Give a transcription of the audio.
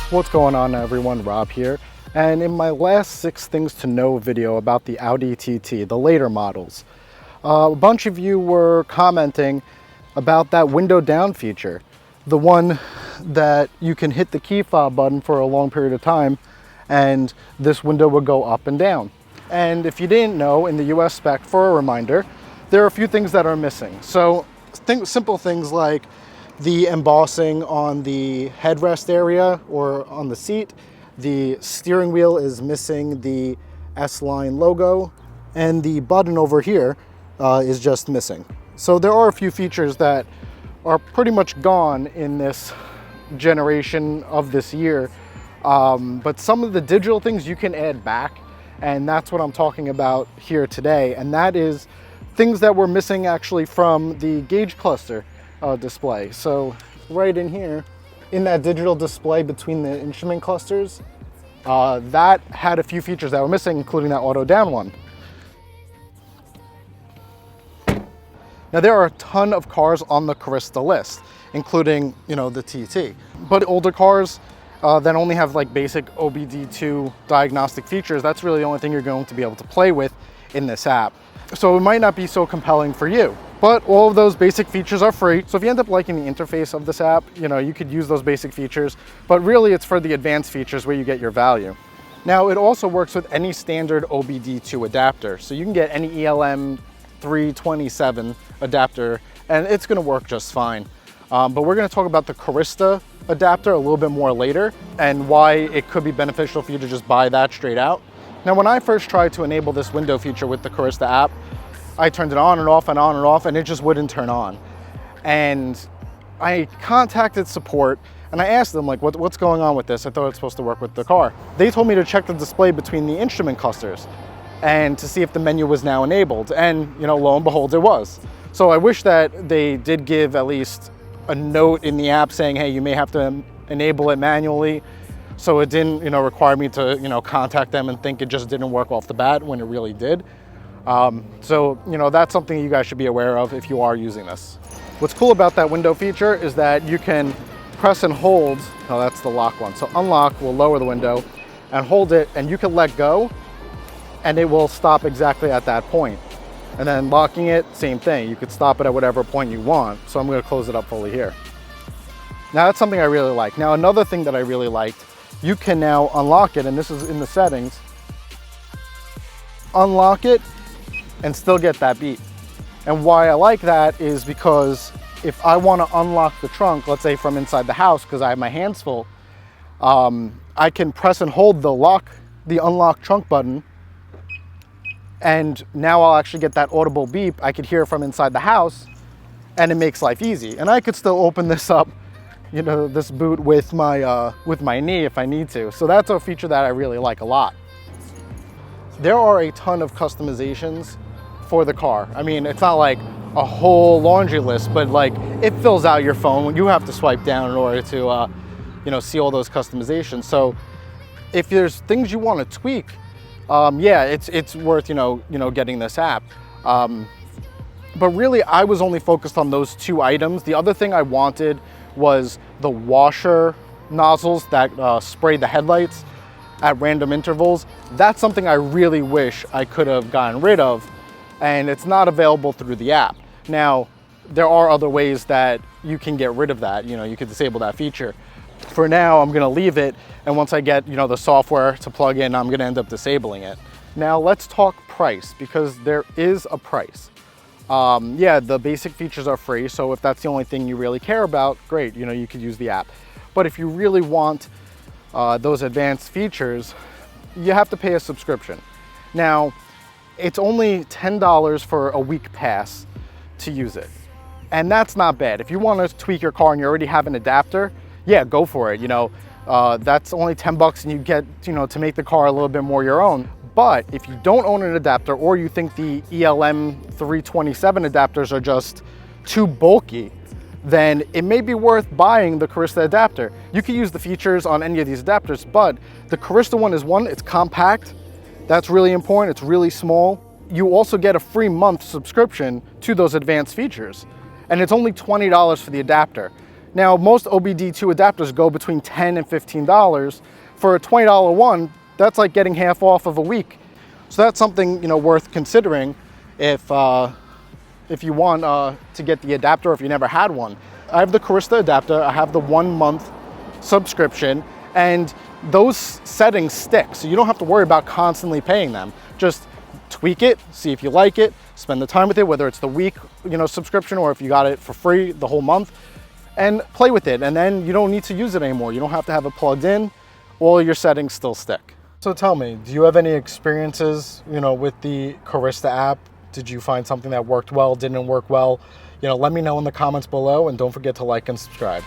What's going on, everyone? Rob here. And in my last 6 things to know video about the Audi TT, the later models, a bunch of you were commenting about that window down feature, the one that you can hit the key fob button for a long period of time and this window would go up and down. And if you didn't know, in the US spec, for a reminder, there are a few things that are missing. So simple things like the embossing on the headrest area or on the seat. The steering wheel is missing the S-Line logo, and the button over here is just missing. So there are a few features that are pretty much gone in this generation of this year, but some of the digital things you can add back, and that's what I'm talking about here today. And that is things that were missing actually from the gauge cluster display. So right in here, in that digital display between the instrument clusters, that had a few features that were missing, including that auto down one. Now there are a ton of cars on the Carista list, including, the TT. But older cars that only have like basic OBD2 diagnostic features, that's really the only thing you're going to be able to play with in this app. So it might not be so compelling for you. But all of those basic features are free. So if you end up liking the interface of this app, you could use those basic features, but really it's for the advanced features where you get your value. Now it also works with any standard OBD2 adapter. So you can get any ELM 327 adapter and it's gonna work just fine. But we're gonna talk about the Carista adapter a little bit more later and why it could be beneficial for you to just buy that straight out. Now when I first tried to enable this window feature with the Carista app, I turned it on and off and on and off, and it just wouldn't turn on. And I contacted support and I asked them, like, what's going on with this? I thought it was supposed to work with the car. They told me to check the display between the instrument clusters and to see if the menu was now enabled. And, lo and behold, it was. So I wish that they did give at least a note in the app saying, hey, you may have to enable it manually. So it didn't, require me to, contact them and think it just didn't work off the bat when it really did. So, that's something you guys should be aware of if you are using this. What's cool about that window feature is that you can press and hold, oh, that's the lock one. So unlock will lower the window and hold it, and you can let go and it will stop exactly at that point. And then locking it, same thing. You could stop it at whatever point you want. So I'm going to close it up fully here. Now that's something I really like. Now another thing that I really liked, you can now unlock it, and this is in the settings. Unlock it and still get that beep. And why I like that is because if I want to unlock the trunk, let's say from inside the house because I have my hands full, I can press and hold the unlock trunk button, and now I'll actually get that audible beep. I could hear from inside the house, and it makes life easy. And I could still open this up, this boot with my knee if I need to. So that's a feature that I really like a lot. There are a ton of customizations for the car. I mean, it's not like a whole laundry list, but like it fills out your phone. You have to swipe down in order to, see all those customizations. So if there's things you want to tweak, yeah, it's worth, getting this app. But really, I was only focused on those 2 items. The other thing I wanted was the washer nozzles that spray the headlights at random intervals. That's something I really wish I could have gotten rid of, and it's not available through the app. Now, there are other ways that you can get rid of that. You can disable that feature. For now, I'm gonna leave it, and once I get, the software to plug in, I'm gonna end up disabling it. Now, let's talk price, because there is a price. Yeah, the basic features are free, so if that's the only thing you really care about, great, you could use the app. But if you really want those advanced features, you have to pay a subscription. Now, it's only $10 for a week pass to use it. And that's not bad. If you want to tweak your car and you already have an adapter, yeah, go for it. That's only 10 bucks and you get, to make the car a little bit more your own. But if you don't own an adapter, or you think the ELM 327 adapters are just too bulky, then it may be worth buying the Carista adapter. You can use the features on any of these adapters, but the Carista one is it's compact. That's really important. It's really small. You also get a free month subscription to those advanced features. And it's only $20 for the adapter. Now, most OBD2 adapters go between $10 and $15. For a $20 one, that's like getting half off of a week. So that's something, you know, worth considering if you want to get the adapter, if you never had one. I have the Carista adapter. I have the 1 month subscription, and those settings stick. So you don't have to worry about constantly paying them. Just tweak it, see if you like it, spend the time with it, whether it's the week, you know, subscription, or if you got it for free the whole month, and play with it. And then you don't need to use it anymore. You don't have to have it plugged in. All your settings still stick. So tell me, do you have any experiences, you know, with the Carista app? Did you find something that worked well, didn't work well? You know, let me know in the comments below, and don't forget to like and subscribe.